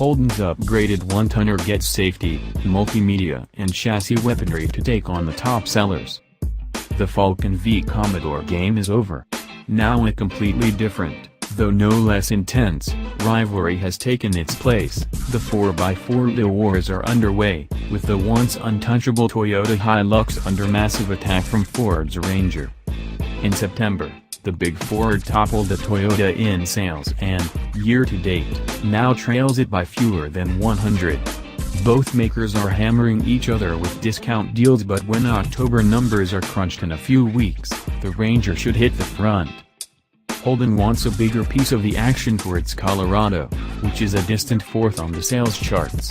Holden's upgraded one-tonner gets safety, multimedia and chassis weaponry to take on the top sellers. The Falcon v Commodore game is over. Now a completely different, though no less intense, rivalry has taken its place. The 4x4 wars are underway, with the once untouchable Toyota Hilux under massive attack from Ford's Ranger. In September, the Big Ford toppled the Toyota in sales and, year-to-date, now trails it by fewer than 100. Both makers are hammering each other with discount deals, but when October numbers are crunched in a few weeks, the Ranger should hit the front. Holden wants a bigger piece of the action for its Colorado, which is a distant fourth on the sales charts.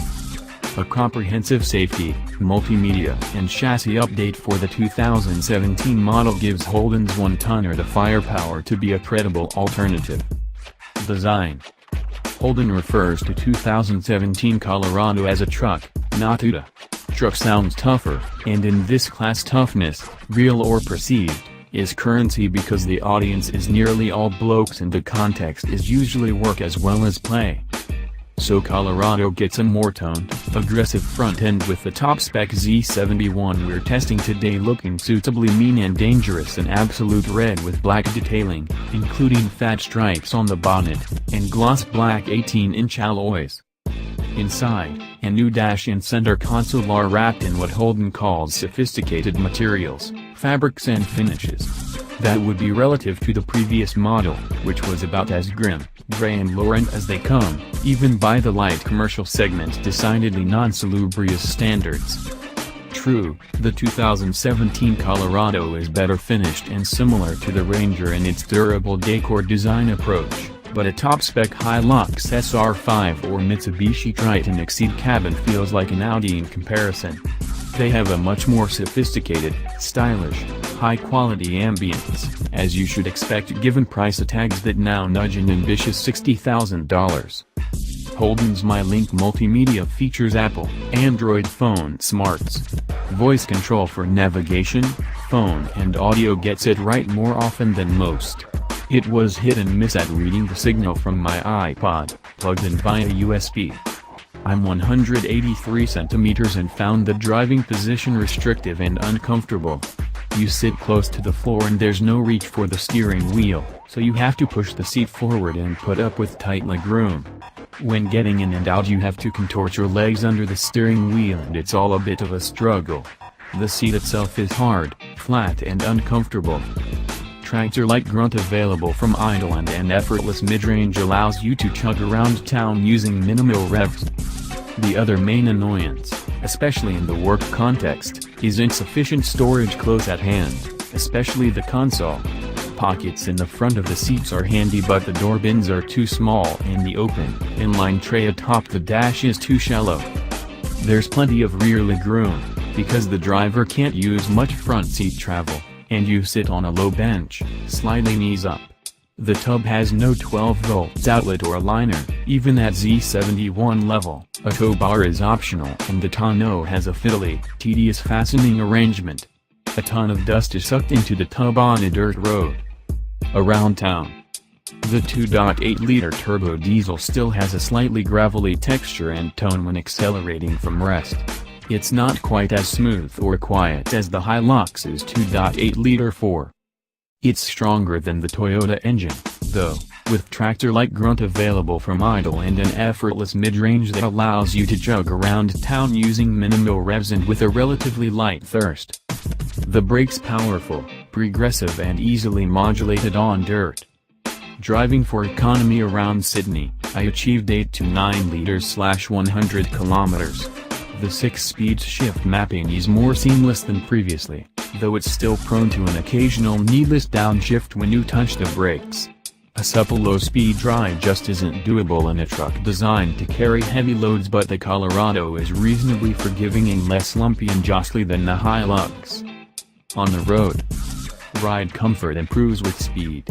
A comprehensive safety, multimedia and chassis update for the 2017 model gives Holden's one-tonner the firepower to be a credible alternative. Design. Holden refers to 2017 Colorado as a truck, not a truck. Sounds tougher, and in this class toughness, real or perceived, is currency because the audience is nearly all blokes and the context is usually work as well as play. So Colorado gets a more toned, aggressive front end with the top-spec Z71 we're testing today looking suitably mean and dangerous in absolute red with black detailing, including fat stripes on the bonnet, and gloss black 18-inch alloys. Inside, a new dash and center console are wrapped in what Holden calls sophisticated materials, fabrics and finishes. That would be relative to the previous model, which was about as grim, gray and low-end as they come, even by the light commercial segment's decidedly non-salubrious standards. True, the 2017 Colorado is better finished and similar to the Ranger in its durable decor design approach, but a top-spec Hilux SR5 or Mitsubishi Triton Exceed cabin feels like an Audi in comparison. They have a much more sophisticated, stylish, high-quality ambience, as you should expect given price tags that now nudge an ambitious $60,000. Holden's MyLink multimedia features Apple, Android phone smarts. Voice control for navigation, phone and audio gets it right more often than most. It was hit and miss at reading the signal from my iPod, plugged in via USB. I'm 183 centimeters and found the driving position restrictive and uncomfortable. You sit close to the floor and there's no reach for the steering wheel, so you have to push the seat forward and put up with tight legroom. When getting in and out you have to contort your legs under the steering wheel and it's all a bit of a struggle. The seat itself is hard, flat and uncomfortable. Tractor-like grunt available from idle and an effortless mid-range allows you to chug around town using minimal revs. The other main annoyance, especially in the work context, is insufficient storage close at hand, especially the console. Pockets in the front of the seats are handy but the door bins are too small and the open, inline tray atop the dash is too shallow. There's plenty of rear legroom, because the driver can't use much front seat travel, and you sit on a low bench, slightly knees up. The tub has no 12-volt outlet or liner, even at Z71 level. A tow bar is optional and the tonneau has a fiddly, tedious fastening arrangement. A ton of dust is sucked into the tub on a dirt road. Around town, the 2.8-liter turbo diesel still has a slightly gravelly texture and tone when accelerating from rest. It's not quite as smooth or quiet as the Hilux's 2.8-liter 4. It's stronger than the Toyota engine, though, with tractor-like grunt available from idle and an effortless mid-range that allows you to jug around town using minimal revs and with a relatively light thirst. The brakes powerful, progressive and easily modulated on dirt. Driving for economy around Sydney, I achieved 8 to 9 liters/100 kilometers. The 6-speed shift mapping is more seamless than previously, though it's still prone to an occasional needless downshift when you touch the brakes. A supple low-speed drive just isn't doable in a truck designed to carry heavy loads, but the Colorado is reasonably forgiving and less lumpy and jostly than the Hilux. On the road, ride comfort improves with speed.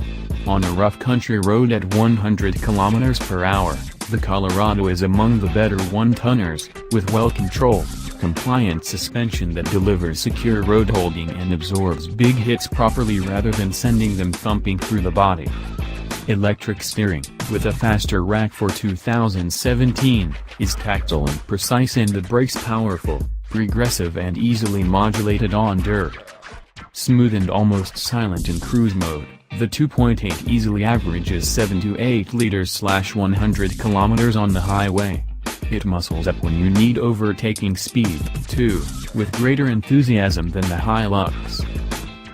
On a rough country road at 100 km/h, the Colorado is among the better one-tonners, with well-controlled, compliant suspension that delivers secure road holding and absorbs big hits properly rather than sending them thumping through the body. Electric steering, with a faster rack for 2017, is tactile and precise, and the brakes powerful, progressive and easily modulated on dirt. Smooth and almost silent in cruise mode, the 2.8 easily averages 7 to 8 liters/100 kilometers on the highway. It muscles up when you need overtaking speed, too, with greater enthusiasm than the Hilux.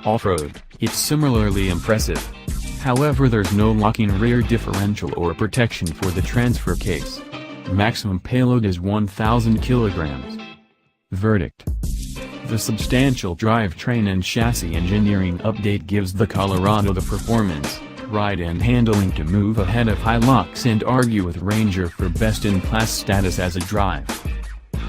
Off-road, it's similarly impressive. However, there's no locking rear differential or protection for the transfer case. Maximum payload is 1,000 kilograms. Verdict: the substantial drivetrain and chassis engineering update gives the Colorado the performance, ride and handling to move ahead of Hilux and argue with Ranger for best-in-class status as a drive.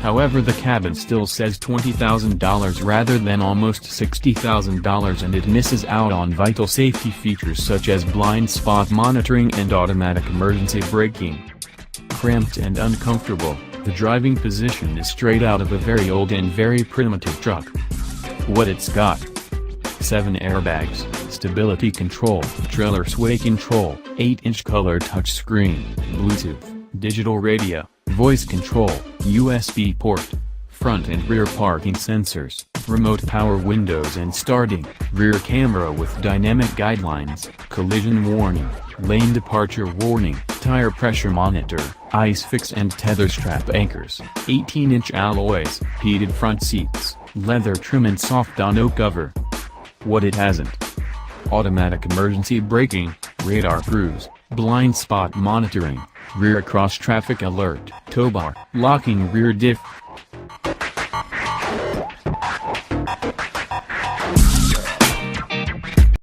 However, the cabin still says $20,000 rather than almost $60,000, and it misses out on vital safety features such as blind spot monitoring and automatic emergency braking. Cramped and uncomfortable, the driving position is straight out of a very old and very primitive truck. What it's got: 7 airbags, stability control, trailer sway control, 8-inch color touchscreen, Bluetooth, digital radio, voice control, USB port, front and rear parking sensors, remote power windows and starting, rear camera with dynamic guidelines, collision warning, lane departure warning, tire pressure monitor, ice fix and tether strap anchors, 18-inch alloys, heated front seats, leather trim and soft tonneau cover. What it hasn't: automatic emergency braking, radar cruise, blind spot monitoring, rear cross traffic alert, tow bar, locking rear diff,